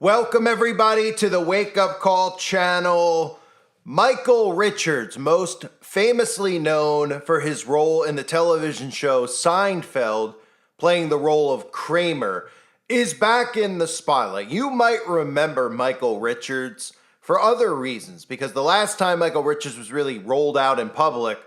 Welcome everybody to the Wake Up Call channel. Michael Richards, most famously known for his role in the television show Seinfeld, playing the role of Kramer, is back in the spotlight. You might remember Michael Richards for other reasons, because the last time Michael Richards was really rolled out in public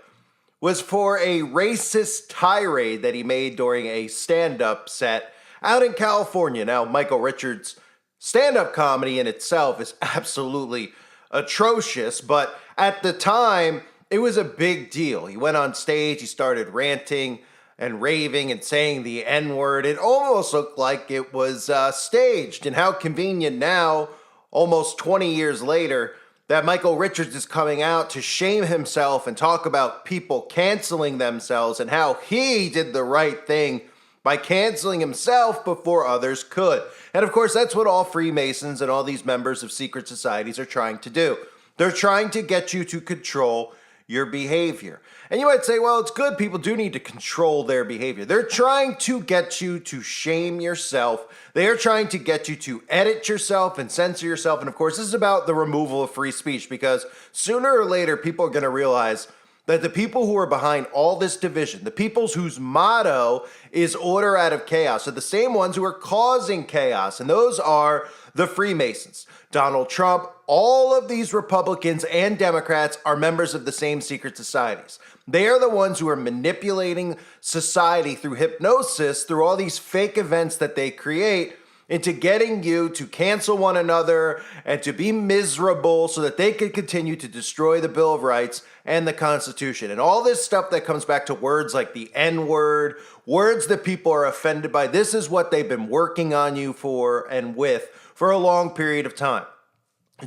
was for a racist tirade that he made during a stand-up set out in California. Now, Michael Richards' stand-up comedy in itself is absolutely atrocious, but at the time, it was a big deal. He went on stage, he started ranting and raving and saying the N-word. It almost looked like it was staged, and how convenient now, almost 20 years later, that Michael Richards is coming out to shame himself and talk about people canceling themselves and how he did the right thing by canceling himself before others could. And of course, that's what all Freemasons and all these members of secret societies are trying to do. They're trying to get you to control your behavior. And you might say, well, it's good. People do need to control their behavior. They're trying to get you to shame yourself. They are trying to get you to edit yourself and censor yourself. And of course, this is about the removal of free speech, because sooner or later, people are going to realize that the people who are behind all this division, the people whose motto is order out of chaos, are the same ones who are causing chaos, and those are the Freemasons. Donald Trump, all of these Republicans and Democrats are members of the same secret societies. They are the ones who are manipulating society through hypnosis, through all these fake events that they create, into getting you to cancel one another and to be miserable so that they can continue to destroy the Bill of Rights and the Constitution. And all this stuff that comes back to words like the N-word, words that people are offended by, this is what they've been working on you for and with for a long period of time.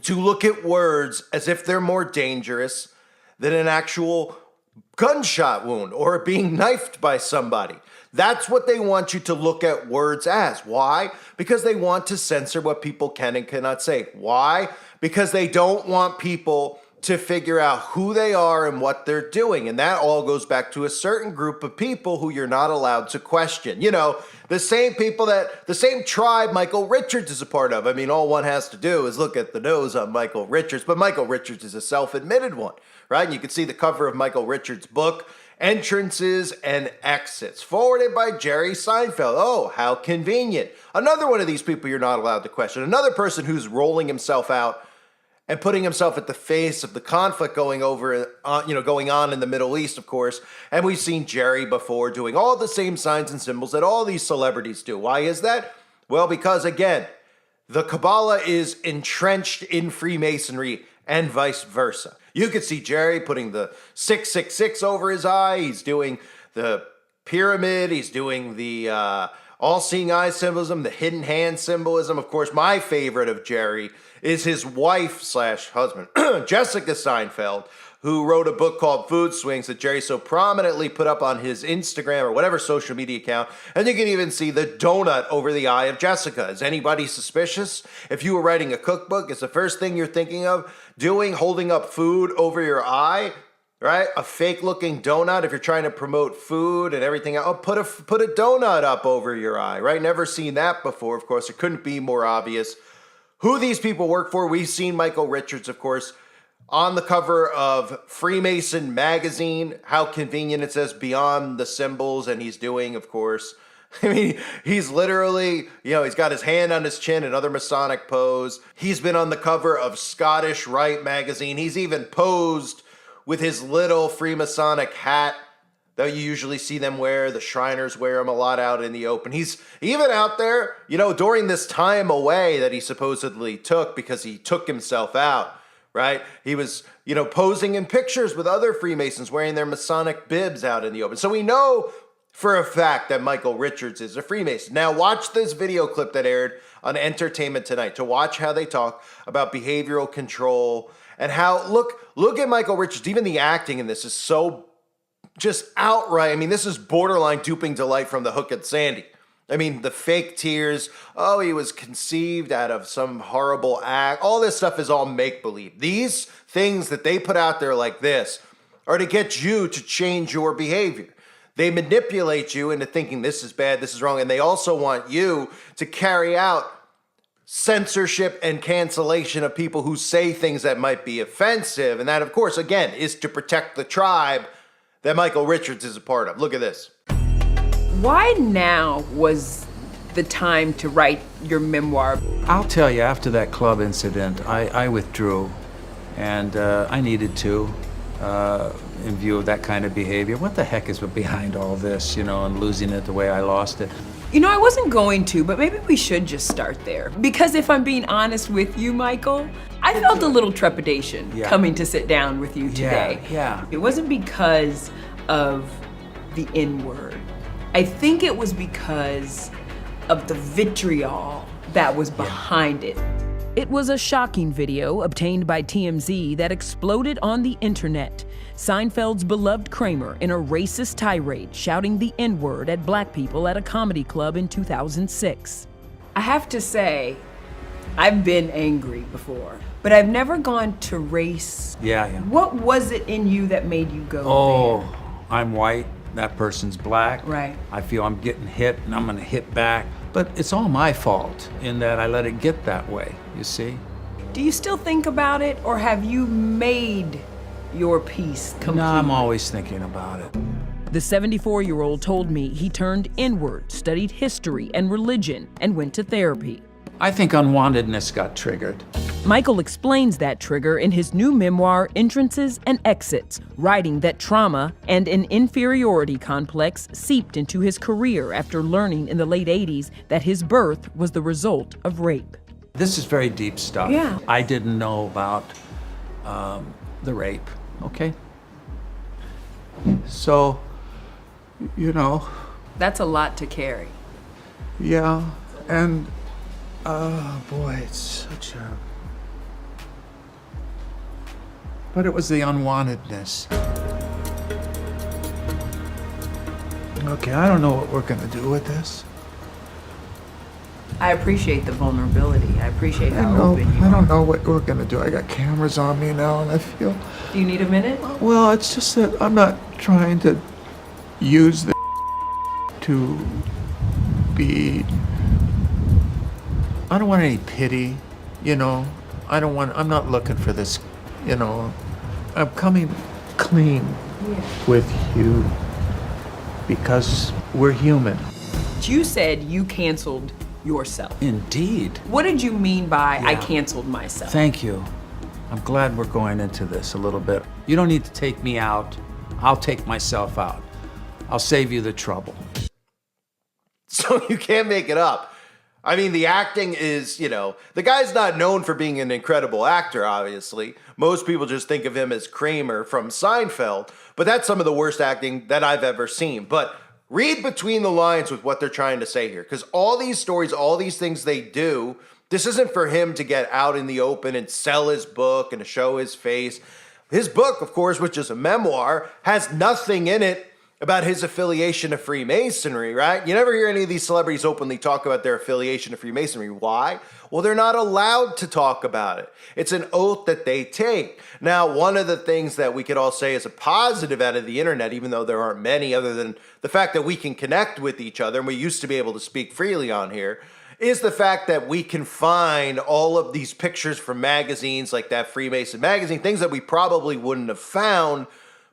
To look at words as if they're more dangerous than an actual gunshot wound or being knifed by somebody. That's what they want you to look at words as. Why? Because they want to censor what people can and cannot say. Why? Because they don't want people to figure out who they are and what they're doing. And that all goes back to a certain group of people who you're not allowed to question. You know, the same people the same tribe Michael Richards is a part of. I mean, all one has to do is look at the nose on Michael Richards, but Michael Richards is a self-admitted one, right? And you can see the cover of Michael Richards' book, Entrances and Exits, forwarded by Jerry Seinfeld. Oh, how convenient. Another one of these people you're not allowed to question. Another person who's rolling himself out and putting himself at the face of the conflict going on in the Middle East, of course. And we've seen Jerry before doing all the same signs and symbols that all these celebrities do. Why is that? Well, because again, the Kabbalah is entrenched in Freemasonry and vice versa. You could see Jerry putting the 666 over his eye. He's doing the pyramid. He's doing the all-seeing eye symbolism, the hidden hand symbolism. Of course, my favorite of Jerry is his wife/husband, Jessica Seinfeld, who wrote a book called Food Swings that Jerry so prominently put up on his Instagram or whatever social media account. And you can even see the donut over the eye of Jessica. Is anybody suspicious? If you were writing a cookbook, is the first thing you're thinking of doing holding up food over your eye? Right? A fake looking donut if you're trying to promote food and everything else. Oh, put a donut up over your eye, right? Never seen that before. Of course, it couldn't be more obvious who these people work for. We've seen Michael Richards, of course, on the cover of Freemason magazine. How convenient, it says beyond the symbols, and he's doing, of course, I mean, he's literally, he's got his hand on his chin, another Masonic pose. He's been on the cover of Scottish Rite magazine. He's even posed with his little Freemasonic hat that you usually see them wear. The Shriners wear them a lot out in the open. He's even out there, during this time away that he supposedly took because he took himself out, right? He was, posing in pictures with other Freemasons wearing their Masonic bibs out in the open. So we know for a fact that Michael Richards is a Freemason. Now watch this video clip that aired on Entertainment Tonight to watch how they talk about behavioral control and how, look at Michael Richards. Even the acting in this is so just outright. I mean, this is borderline duping delight from The Hook and Sandy. I mean, the fake tears. Oh, he was conceived out of some horrible act. All this stuff is all make-believe. These things that they put out there like this are to get you to change your behavior. They manipulate you into thinking this is bad, this is wrong, and they also want you to carry out censorship and cancellation of people who say things that might be offensive. And that, of course, again, is to protect the tribe that Michael Richards is a part of. Look at this. Why now was the time to write your memoir? I'll tell you, after that club incident, I withdrew, and I needed to, in view of that kind of behavior. What the heck is behind all this, and losing it the way I lost it? I wasn't going to, but maybe we should just start there. Because if I'm being honest with you, Michael, I felt a little trepidation coming to sit down with you today. Yeah. It wasn't because of the N-word. I think it was because of the vitriol that was behind it. It was a shocking video obtained by TMZ that exploded on the internet. Seinfeld's beloved Kramer in a racist tirade shouting the N-word at black people at a comedy club in 2006. I have to say, I've been angry before, but I've never gone to race. Yeah. What was it in you that made you go there? I'm white, that person's black. Right. I feel I'm getting hit and I'm gonna hit back. But it's all my fault in that I let it get that way, you see? Do you still think about it, or have you made your peace completely? No, I'm always thinking about it. The 74-year-old told me he turned inward, studied history and religion, and went to therapy. I think unwantedness got triggered. Michael explains that trigger in his new memoir, Entrances and Exits, writing that trauma and an inferiority complex seeped into his career after learning in the late 80s that his birth was the result of rape. This is very deep stuff. Yeah. I didn't know about the rape, okay? So, That's a lot to carry. yeah, and boy, it's such a... But it was the unwantedness. Okay, I don't know what we're gonna do with this. I appreciate the vulnerability. I appreciate how open you I are. don't know what we're gonna do. I got cameras on me now, and I feel... Do you need a minute? Well, it's just that I'm not trying to use the to be... I don't want any pity, I'm not looking for this, I'm coming clean with you because we're human. You said you canceled yourself. Indeed. What did you mean by I Yeah. canceled myself? Thank you. I'm glad we're going into this a little bit. You don't need to take me out. I'll take myself out. I'll save you the trouble. So you can't make it up. I mean, the acting is, the guy's not known for being an incredible actor, obviously. Most people just think of him as Kramer from Seinfeld, but that's some of the worst acting that I've ever seen. But read between the lines with what they're trying to say here, because all these stories, all these things they do, this isn't for him to get out in the open and sell his book and to show his face. His book, of course, which is a memoir, has nothing in it about his affiliation to Freemasonry, right? You never hear any of these celebrities openly talk about their affiliation to Freemasonry. Why? Well, they're not allowed to talk about it. It's an oath that they take. Now, one of the things that we could all say is a positive out of the internet, even though there aren't many other than the fact that we can connect with each other, and we used to be able to speak freely on here, is the fact that we can find all of these pictures from magazines like that Freemason magazine, things that we probably wouldn't have found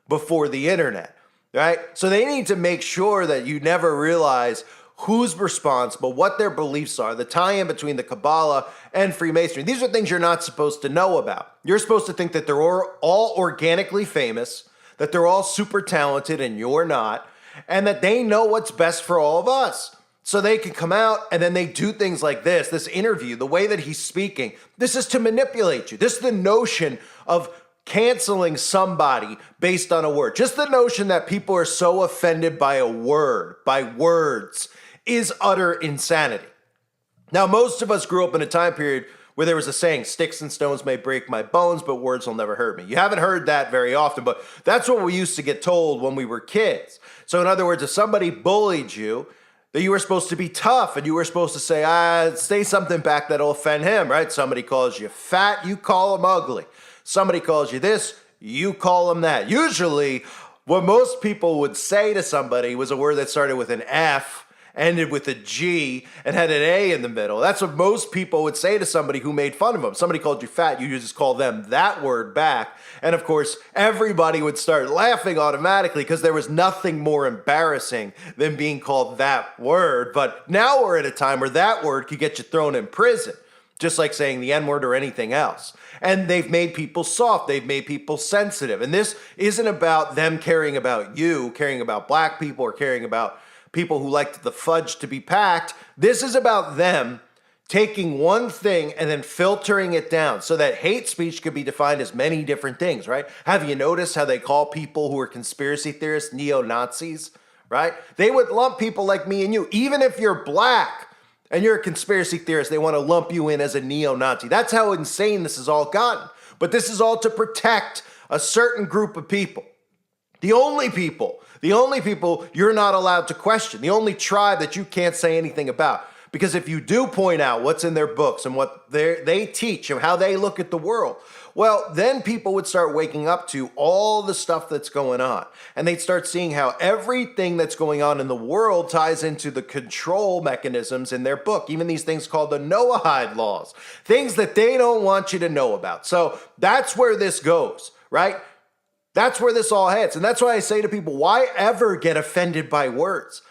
before the internet. Right? So they need to make sure that you never realize who's responsible, what their beliefs are, the tie-in between the Kabbalah and Freemasonry. These are things you're not supposed to know about. You're supposed to think that they're all organically famous, that they're all super talented and you're not, and that they know what's best for all of us. So they can come out and then they do things like this interview, the way that he's speaking. This is to manipulate you. This is the notion of canceling somebody based on a word. Just the notion that people are so offended by a word, by words, is utter insanity. Now, most of us grew up in a time period where there was a saying, sticks and stones may break my bones, but words will never hurt me. You haven't heard that very often, but that's what we used to get told when we were kids. So in other words, if somebody bullied you, that you were supposed to be tough and you were supposed to say something back that'll offend him, right? Somebody calls you fat, you call them ugly. Somebody calls you this, you call them that. Usually, what most people would say to somebody was a word that started with an F ended with a G and had an A in the middle. That's what most people would say to somebody who made fun of them. Somebody called you fat, you just call them that word back. And of course, everybody would start laughing automatically because there was nothing more embarrassing than being called that word. But now we're at a time where that word could get you thrown in prison, just like saying the N-word or anything else. And they've made people soft. They've made people sensitive. And this isn't about them caring about you, caring about black people, or caring about people who like the fudge to be packed. This is about them taking one thing and then filtering it down so that hate speech could be defined as many different things, right? Have you noticed how they call people who are conspiracy theorists neo-Nazis, right? They would lump people like me and you, even if you're black and you're a conspiracy theorist, they want to lump you in as a neo-Nazi. That's how insane this has all gotten. But this is all to protect a certain group of people. The only people you're not allowed to question, the only tribe that you can't say anything about. Because if you do point out what's in their books and what they teach and how they look at the world, well, then people would start waking up to all the stuff that's going on. And they'd start seeing how everything that's going on in the world ties into the control mechanisms in their book. Even these things called the Noahide laws, things that they don't want you to know about. So that's where this goes, right? That's where this all heads. And that's why I say to people, why ever get offended by words?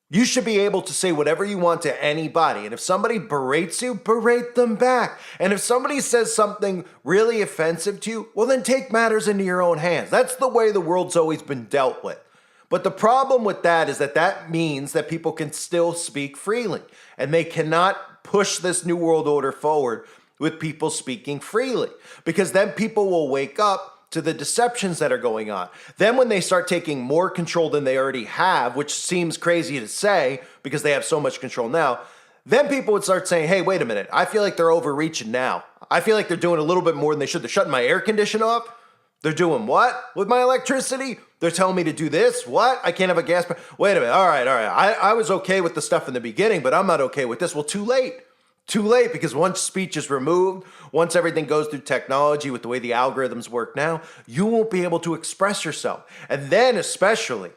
You should be able to say whatever you want to anybody. And if somebody berates you, berate them back. And if somebody says something really offensive to you, well, then take matters into your own hands. That's the way the world's always been dealt with. But the problem with that is that means that people can still speak freely. And they cannot push this new world order forward with people speaking freely. Because then people will wake up to the deceptions that are going on. Then when they start taking more control than they already have, which seems crazy to say because they have so much control now, then people would start saying, hey, wait a minute, I feel like they're overreaching now. I feel like they're doing a little bit more than they should. They're shutting my air conditioner off. They're doing what with my electricity? They're telling me to do this? What? I can't have a gas. Wait a minute. All right. I was okay with the stuff in the beginning, but I'm not okay with this. Well, too late. Too late, because once speech is removed, once everything goes through technology with the way the algorithms work now, you won't be able to express yourself. And then especially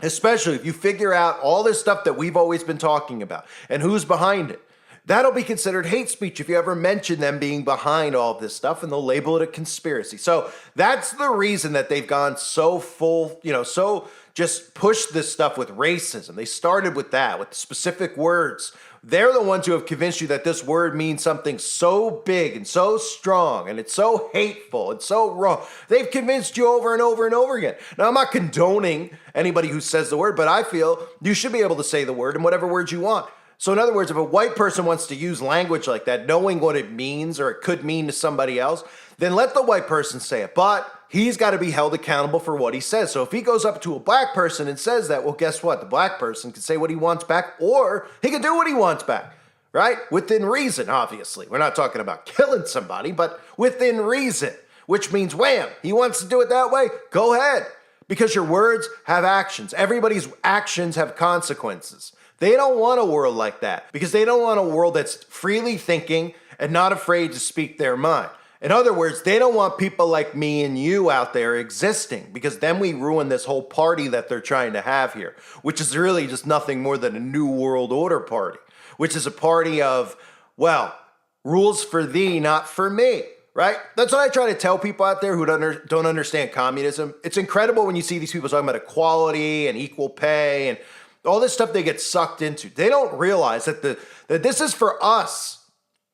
if you figure out all this stuff that we've always been talking about and who's behind it, that'll be considered hate speech if you ever mention them being behind all of this stuff, and they'll label it a conspiracy. So that's the reason that they've gone so full, so just push this stuff with racism. They started with that, with specific words. They're the ones who have convinced you that this word means something so big and so strong, and it's so hateful and so wrong. They've convinced you over and over and over again. Now, I'm not condoning anybody who says the word, but I feel you should be able to say the word in whatever words you want. So in other words, if a white person wants to use language like that, knowing what it means or it could mean to somebody else, then let the white person say it. But he's got to be held accountable for what he says. So if he goes up to a black person and says that, well, guess what? The black person can say what he wants back, or he can do what he wants back, right? Within reason, obviously. We're not talking about killing somebody, but within reason, which means wham, he wants to do it that way, go ahead. Because your words have actions. Everybody's actions have consequences. They don't want a world like that because they don't want a world that's freely thinking and not afraid to speak their mind. In other words, they don't want people like me and you out there existing, because then we ruin this whole party that they're trying to have here, which is really just nothing more than a new world order party, which is a party of, well, rules for thee, not for me, right? That's what I try to tell people out there who don't understand communism. It's incredible when you see these people talking about equality and equal pay and all this stuff they get sucked into. They don't realize that this is for us,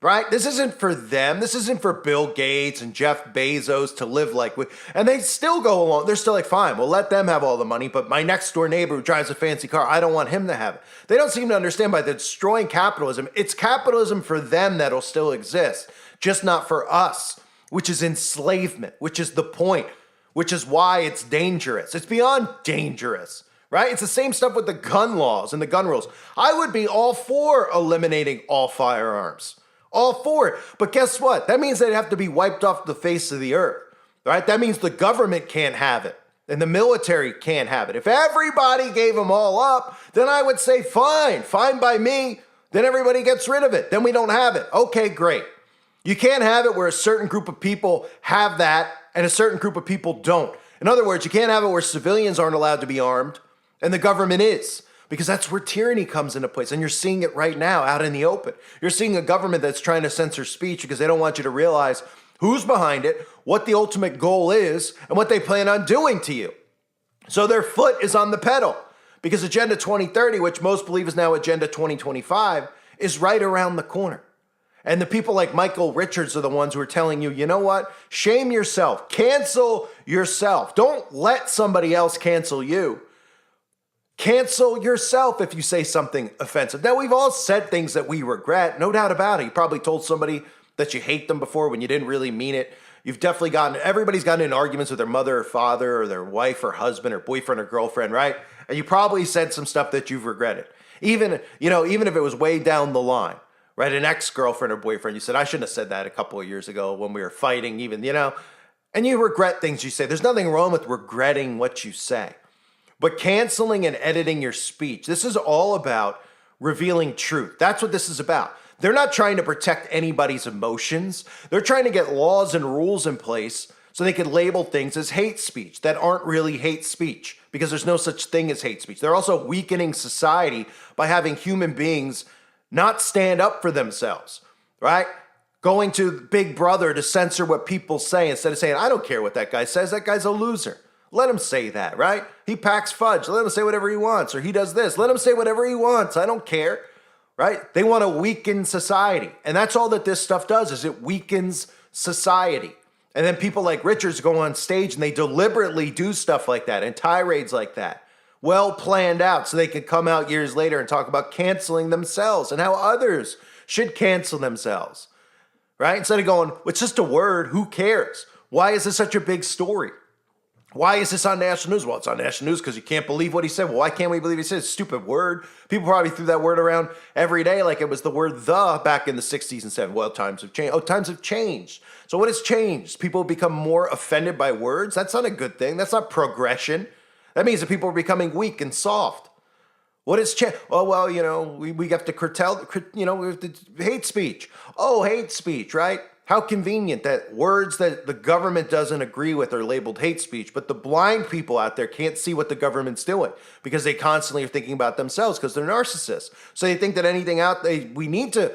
right? This isn't for them. This isn't for Bill Gates and Jeff Bezos to live like we. And they still go along. They're still like, fine, we'll let them have all the money, but my next door neighbor who drives a fancy car, I don't want him to have it. They don't seem to understand by destroying capitalism. It's capitalism for them that'll still exist, just not for us, which is enslavement, which is the point, which is why it's dangerous. It's beyond dangerous. Right? It's the same stuff with the gun laws and the gun rules. I would be all for eliminating all firearms. All for it. But guess what? That means they'd have to be wiped off the face of the earth. Right? That means the government can't have it. And the military can't have it. If everybody gave them all up, then I would say, fine by me. Then everybody gets rid of it. Then we don't have it. Okay, great. You can't have it where a certain group of people have that and a certain group of people don't. In other words, you can't have it where civilians aren't allowed to be armed and the government is. because that's where tyranny comes into place. And you're seeing it right now out in the open. You're seeing a government that's trying to censor speech because they don't want you to realize who's behind it, what the ultimate goal is, and what they plan on doing to you. So their foot is on the pedal because Agenda 2030, which most believe is now Agenda 2025, is right around the corner. And the people like Michael Richards are the ones who are telling you, you know what? Shame yourself. Cancel yourself. Don't let somebody else cancel you. Cancel yourself if you say something offensive. Now, we've all said things that we regret, no doubt about it. You probably told somebody that you hate them before when you didn't really mean it. You've definitely everybody's gotten in arguments with their mother or father or their wife or husband or boyfriend or girlfriend, right? And you probably said some stuff that you've regretted. Even if it was way down the line. Right, an ex-girlfriend or boyfriend, you said, I shouldn't have said that a couple of years ago when we were fighting even, and you regret things you say. There's nothing wrong with regretting what you say. But canceling and editing your speech, this is all about revealing truth. That's what this is about. They're not trying to protect anybody's emotions. They're trying to get laws and rules in place so they can label things as hate speech that aren't really hate speech because there's no such thing as hate speech. They're also weakening society by having human beings not stand up for themselves, right? Going to Big Brother to censor what people say instead of saying, I don't care what that guy says. That guy's a loser. Let him say that, right? He packs fudge. Let him say whatever he wants. Or he does this. Let him say whatever he wants. I don't care, right? They want to weaken society. And that's all that this stuff does is it weakens society. And then people like Richards go on stage and they deliberately do stuff like that and tirades like that. Well planned out so they could come out years later and talk about canceling themselves and how others should cancel themselves, right? Instead of going, it's just a word, who cares? Why is this such a big story? Why is this on national news? Well, it's on national news because you can't believe what he said. Well, why can't we believe he said a stupid word? People probably threw that word around every day like it was the word the back in the 60s and 70s. Well, times have changed. Oh, times have changed. So what has changed? People become more offended by words? That's not a good thing. That's not progression. That means that people are becoming weak and soft. What has changed? Oh, well, we have to curtail, we have to hate speech. Oh, hate speech, right? How convenient that words that the government doesn't agree with are labeled hate speech, but the blind people out there can't see what the government's doing because they constantly are thinking about themselves because they're narcissists. So they think that anything we need to,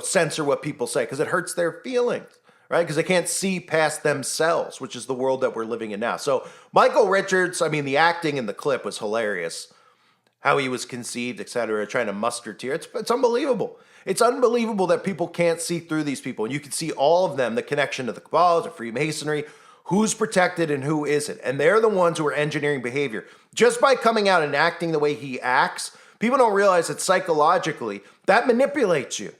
censor what people say because it hurts their feelings. Right? Because they can't see past themselves, which is the world that we're living in now. So Michael Richards, the acting in the clip was hilarious. How he was conceived, etc., trying to muster tears. It's unbelievable. It's unbelievable that people can't see through these people. And you can see all of them, the connection to the cabals, the Freemasonry, who's protected and who isn't. And they're the ones who are engineering behavior. Just by coming out and acting the way he acts, people don't realize that psychologically, that manipulates you.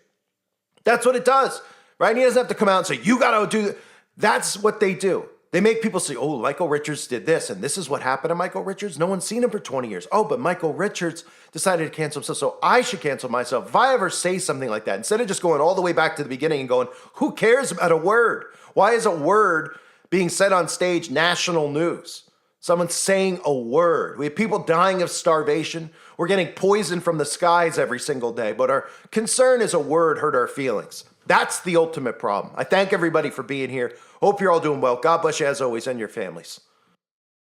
That's what it does. Right? And he doesn't have to come out and say, you got to do that. That's what they do. They make people say, oh, Michael Richards did this, and this is what happened to Michael Richards. No one's seen him for 20 years. Oh, but Michael Richards decided to cancel himself, so I should cancel myself. If I ever say something like that, instead of just going all the way back to the beginning and going, who cares about a word? Why is a word being said on stage national news? Someone saying a word. We have people dying of starvation. We're getting poison from the skies every single day, but our concern is a word hurt our feelings. That's the ultimate problem. I thank everybody for being here. Hope you're all doing well. God bless you as always and your families.